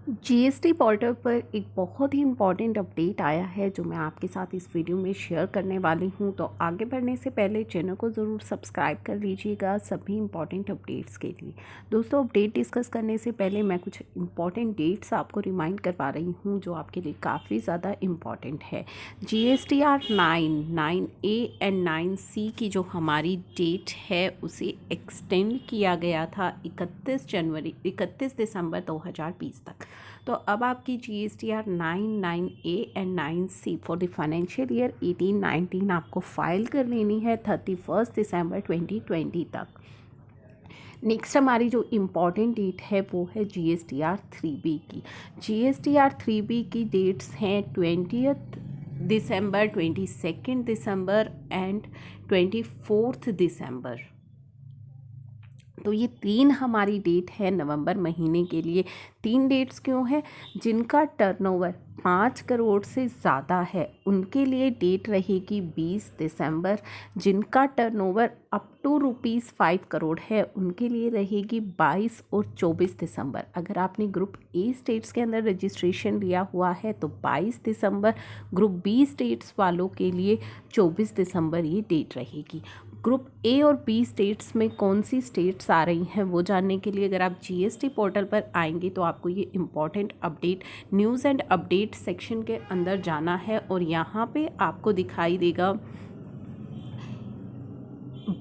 GST portal पर एक बहुत ही इम्पॉर्टेंट अपडेट आया है जो मैं आपके साथ इस वीडियो में शेयर करने वाली हूं। तो आगे बढ़ने से पहले चैनल को ज़रूर सब्सक्राइब कर लीजिएगा सभी इम्पॉर्टेंट अपडेट्स के लिए। दोस्तों, अपडेट डिस्कस करने से पहले मैं कुछ इम्पॉर्टेंट डेट्स आपको रिमाइंड करवा रही हूँ जो आपके लिए काफ़ी ज़्यादा इम्पॉर्टेंट है। GSTR 9A एंड 9C की जो हमारी डेट है उसे एक्सटेंड किया गया था 31 दिसंबर 2020 तक। तो अब आपकी GSTR 9A and 9C for the financial year 18-19 आपको फाइल कर लेनी है 31 दिसंबर 2020 तक। नेक्स्ट हमारी जो इम्पॉर्टेंट डेट है वो है GSTR 3B की। GSTR 3B की डेट्स हैं 20 दिसंबर, 22 दिसंबर एंड 24 दिसंबर। तो ये 3 हमारी डेट है नवंबर महीने के लिए। 3 डेट्स क्यों है? जिनका टर्नओवर 5 करोड़ से ज़्यादा है उनके लिए डेट रहेगी 20 दिसंबर। जिनका टर्नओवर अप टू ₹5 करोड़ है उनके लिए रहेगी 22 और 24 दिसंबर। अगर आपने ग्रुप ए स्टेट्स के अंदर रजिस्ट्रेशन लिया हुआ है तो 22 दिसंबर, ग्रुप बी स्टेट्स वालों के लिए 24 दिसंबर ये डेट रहेगी। ग्रुप ए और बी स्टेट्स में कौन सी स्टेट्स आ रही हैं वो जानने के लिए अगर आप जीएसटी पोर्टल पर आएंगे तो आपको ये important update news and update section के अंदर जाना है और यहाँ पे आपको दिखाई देगा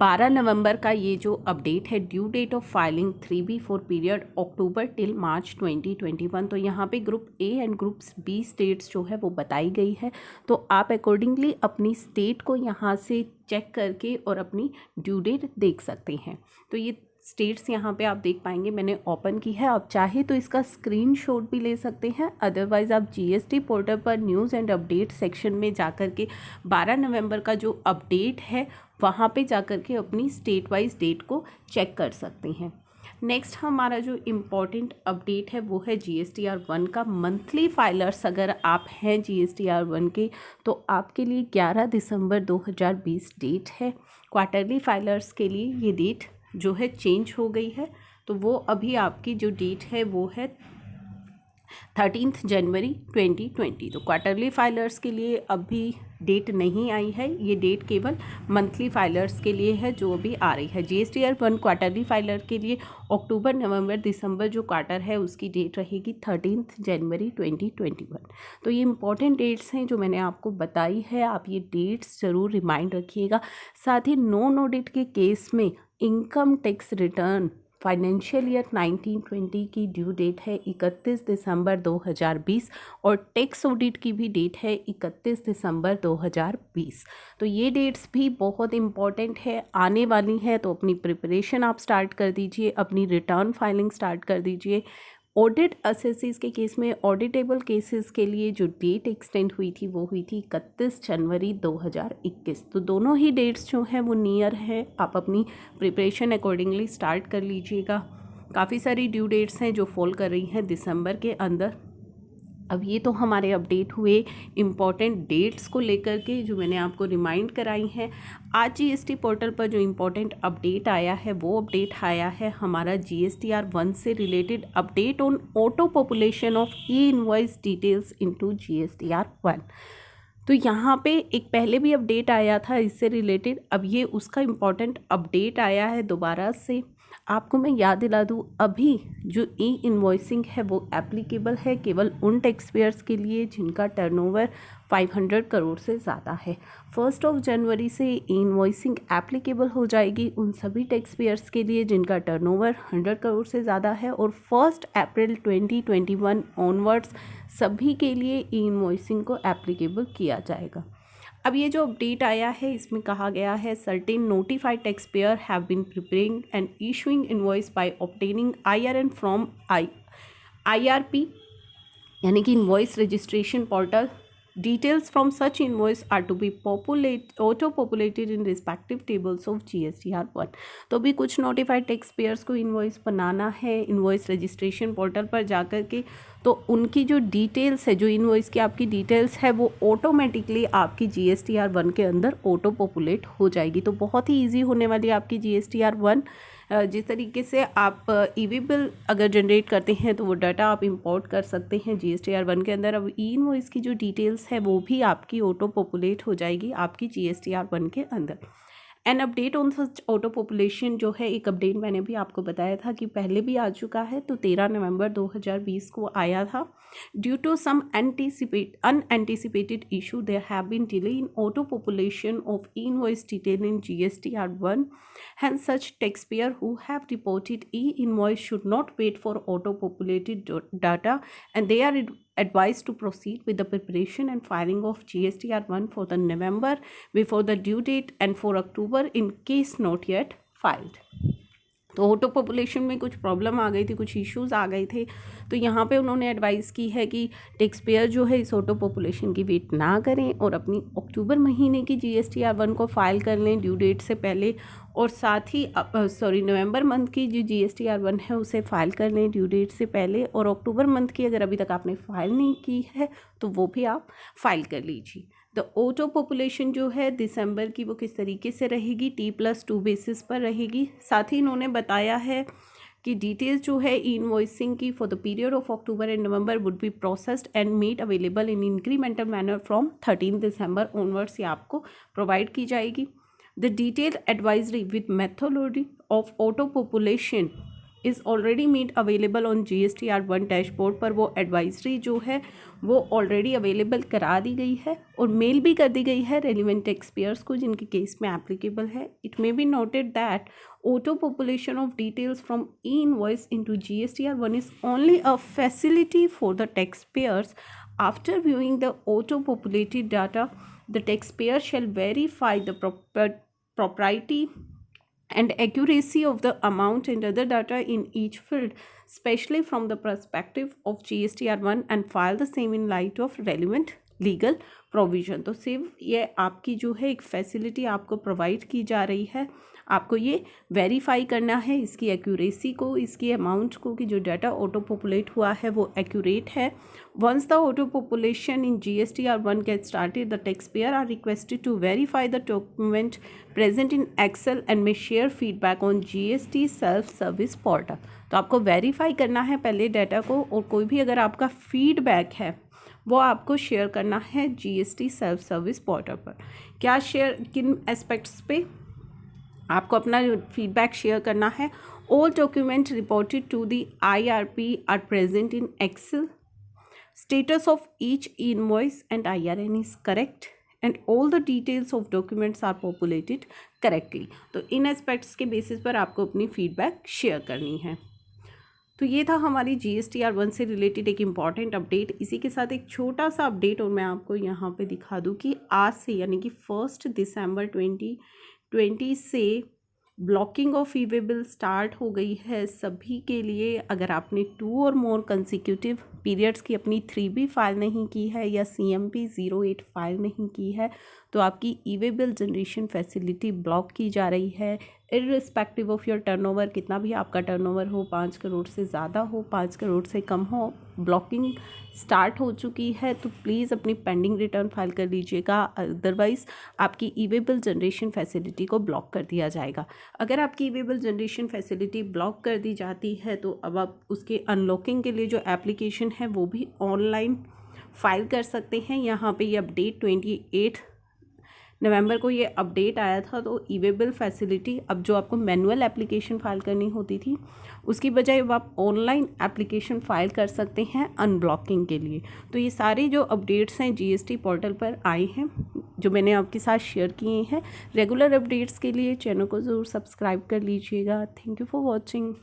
12 नवंबर का ये जो अपडेट है, due date of filing 3B for period October till March 2021। तो यहाँ पे group A and groups B states जो है वो बताई गई है। तो आप अकॉर्डिंगली अपनी स्टेट को यहाँ से चेक करके और अपनी ड्यू डेट देख सकते हैं। तो ये स्टेट्स यहाँ पे आप देख पाएंगे, मैंने ओपन की है। आप चाहे तो इसका स्क्रीनशॉट भी ले सकते हैं, अदरवाइज़ आप जीएसटी पोर्टल पर न्यूज़ एंड अपडेट सेक्शन में जाकर के 12 नवंबर का जो अपडेट है वहाँ पे जाकर के अपनी स्टेट वाइज डेट को चेक कर सकते हैं। नेक्स्ट हमारा जो इम्पॉर्टेंट अपडेट है वो है GSTR 1 का। मंथली फाइलर्स अगर आप हैं GSTR 1 के तो आपके लिए 11 दिसंबर 2020 डेट है। क्वार्टरली फाइलर्स के लिए ये डेट जो है चेंज हो गई है, तो वो अभी आपकी जो डेट है वो है 13 जनवरी 2020। तो क्वार्टरली फाइलर्स के लिए अभी डेट नहीं आई है, ये डेट केवल मंथली फाइलर्स के लिए है जो अभी आ रही है। GSTR 1 क्वार्टरली फाइलर के लिए अक्टूबर, नवंबर, दिसंबर जो क्वार्टर है उसकी डेट रहेगी 13 जनवरी 2021। तो ये इंपॉर्टेंट डेट्स हैं जो मैंने आपको बताई है, आप ये डेट्स ज़रूर रिमाइंड रखिएगा। साथ ही नो ऑडिट के केस में income tax return financial year 1920 की ड्यू डेट है 31 दिसंबर 2020 और टैक्स ऑडिट की भी डेट है 31 दिसंबर 2020। तो ये डेट्स भी बहुत इम्पॉर्टेंट है, आने वाली हैं। तो अपनी प्रिपरेशन आप स्टार्ट कर दीजिए, अपनी रिटर्न फाइलिंग स्टार्ट कर दीजिए। ऑडिट असेसीज के केस में ऑडिटेबल केसेस के लिए जो डेट एक्सटेंड हुई थी वो हुई थी 31 जनवरी 2021। तो दोनों ही डेट्स जो हैं वो नियर है, आप अपनी प्रिपरेशन अकॉर्डिंगली स्टार्ट कर लीजिएगा। काफ़ी सारी ड्यू डेट्स हैं जो फॉल कर रही हैं दिसंबर के अंदर। अब ये तो हमारे अपडेट हुए इम्पॉर्टेंट डेट्स को लेकर के जो मैंने आपको रिमाइंड कराई हैं। आज जीएसटी पोर्टल पर जो इम्पॉर्टेंट अपडेट आया है वो अपडेट आया है हमारा GSTR 1 से related update on auto population of E invoice details into GSTR 1। तो यहाँ पे एक पहले भी अपडेट आया था इससे रिलेटेड, अब ये उसका इम्पॉर्टेंट अपडेट आया है दोबारा से। आपको मैं याद दिला दूँ, अभी जो ई इन्वॉइसिंग है वो एप्लीकेबल है केवल उन टैक्स पेयर्स के लिए जिनका टर्नओवर 500 करोड़ से ज़्यादा है। 1 जनवरी से ई इन्वॉइसिंग एप्लीकेबल हो जाएगी उन सभी टैक्स पेयर्स के लिए जिनका टर्नओवर 100 करोड़ से ज़्यादा है और 1 अप्रैल 2021 ऑनवर्ड्स सभी के लिए ई इन्वॉइसिंग को एप्लीकेबल किया जाएगा। अब ये जो अपडेट आया है इसमें कहा गया है certain notified tax payer have been preparing and issuing invoice by obtaining IRN from IRP यानी कि invoice registration portal. Details from such invoice are to be auto-populated in respective tables of GSTR 1। तो भी कुछ notified tax payers को invoice बनाना है invoice registration portal पर जाकर के, तो उनकी जो डिटेल्स है, जो इनवॉइस की आपकी डिटेल्स है वो ऑटोमेटिकली आपकी GSTR 1 के अंदर ऑटो पॉपुलेट हो जाएगी। तो बहुत ही ईजी होने वाली आपकी GSTR 1 जिस तरीके से आप ई-वे बिल अगर जनरेट करते हैं तो वो डाटा आप इंपोर्ट कर सकते हैं GSTR1 के अंदर। अब ई इनवॉइस की जो डिटेल्स है वो भी आपकी ऑटो पॉपुलेट हो जाएगी आपकी GSTR1 के अंदर। An update on such auto population जो है, एक अपडेट मैंने भी आपको बताया था कि पहले भी आ चुका है, तो 13 नवंबर 2020 को आया था। Due to some unanticipated issue there have been delay in auto population of invoice detail in GSTR1, hence such taxpayer who have reported e-invoice should not wait for auto populated data, and they are advised to proceed with the preparation and filing of GSTR1 for the November before the due date and for October in case not yet filed। तो auto population में कुछ problem आ गई थी, कुछ issues आ गए थे, तो यहाँ पे उन्होंने एडवाइस की है कि टैक्स पेयर जो है इस ऑटो पॉपुलेशन की वेट ना करें और अपनी अक्टूबर महीने की GSTR1 को फाइल कर लें ड्यू डेट से पहले, और साथ ही नवंबर मंथ की जो GSTR1 है उसे फाइल कर लें ड्यू डेट से पहले, और अक्टूबर मंथ की अगर अभी तक आपने फाइल नहीं की है तो वो भी आप फाइल कर लीजिए। द ऑटो पॉपुलेशन जो है दिसंबर की वो किस तरीके से रहेगी, T+2 बेसिस पर रहेगी। साथ ही इन्होंने बताया है कि डिटेल्स जो है इनवॉइसिंग की for the period of October and November would be processed and made available in incremental manner from 13 December onwards, ये आपको प्रोवाइड की जाएगी। The detailed advisory with methodology of auto population is already made available on GSTR1 dashboard पर वो advisory जो है वो already available करा दी गई है और मेल भी कर दी गई है रेलिवेंट टैक्स पेयर्स को जिनके केस में एप्लीकेबल है। It may be noted that auto population of details from e-invoice into GSTR1 is only a facility for the tax payers. After viewing the auto populated data, the tax payer shall verify the propriety and accuracy of the amount and other data in each field, especially from the perspective of GSTR1, and file the same in light of relevant legal provision. तो सिर्फ ये आपकी जो है एक facility आपको provide की जा रही है, आपको ये वेरीफाई करना है इसकी एक्यूरेसी को, इसकी अमाउंट को, कि जो डाटा ऑटो पॉपुलेट हुआ है वो एक्यूरेट है। Once the auto population in GSTR1 get started, the tax payer are requested to verify the document present in Excel and may share feedback on GST self service portal. तो आपको verify करना है पहले data को, और कोई भी अगर आपका फीडबैक है वो आपको शेयर करना है GST सेल्फ सर्विस पोर्टल पर। क्या शेयर, किन एस्पेक्ट्स पे आपको अपना फीडबैक शेयर करना है? All document reported to the IRP are present in Excel, status of each invoice and IRN is correct, and all the details of documents are populated correctly. तो इन aspects के basis पर आपको अपनी feedback share करनी है। तो ये था हमारी GSTR1 से रिलेटेड एक इम्पॉर्टेंट अपडेट। इसी के साथ एक छोटा सा अपडेट और मैं आपको यहाँ पे दिखा दूँ कि आज से यानी कि 1 दिसंबर 2020 से blocking of e-way bill start हो गई है सभी के लिए। अगर आपने 2 और मोर कंसिक्यूटिव पीरियड्स की अपनी 3B फाइल नहीं की है या CMP 08 फाइल नहीं की है तो आपकी e-way bill generation facility block की जा रही है। इर्रिस्पेक्टिव ऑफ योर टर्नओवर, कितना भी आपका टर्नओवर हो, 5 करोड़ से ज़्यादा हो, 5 करोड़ से कम हो, ब्लॉकिंग स्टार्ट हो चुकी है। तो प्लीज़ अपनी पेंडिंग रिटर्न फाइल कर लीजिएगा, अदरवाइज़ आपकी ई-वे बिल जनरेशन फैसिलिटी को ब्लॉक कर दिया जाएगा। अगर आपकी e-way bill generation facility block कर दी जाती है तो अब आप उसके अनलॉकिंग के लिए जो एप्लीकेशन है वो भी ऑनलाइन फाइल कर सकते हैं। यहाँ पे ये अपडेट 28 नवंबर को ये अपडेट आया था। तो ई-वे बिल फैसिलिटी अब जो आपको मैनुअल एप्लीकेशन फ़ाइल करनी होती थी उसकी बजाय अब आप ऑनलाइन एप्लीकेशन फ़ाइल कर सकते हैं अनब्लॉकिंग के लिए। तो ये सारे जो अपडेट्स हैं GST पोर्टल पर आए हैं जो मैंने आपके साथ शेयर किए हैं। रेगुलर अपडेट्स के लिए चैनल को ज़रूर सब्सक्राइब कर लीजिएगा। Thank you for watching.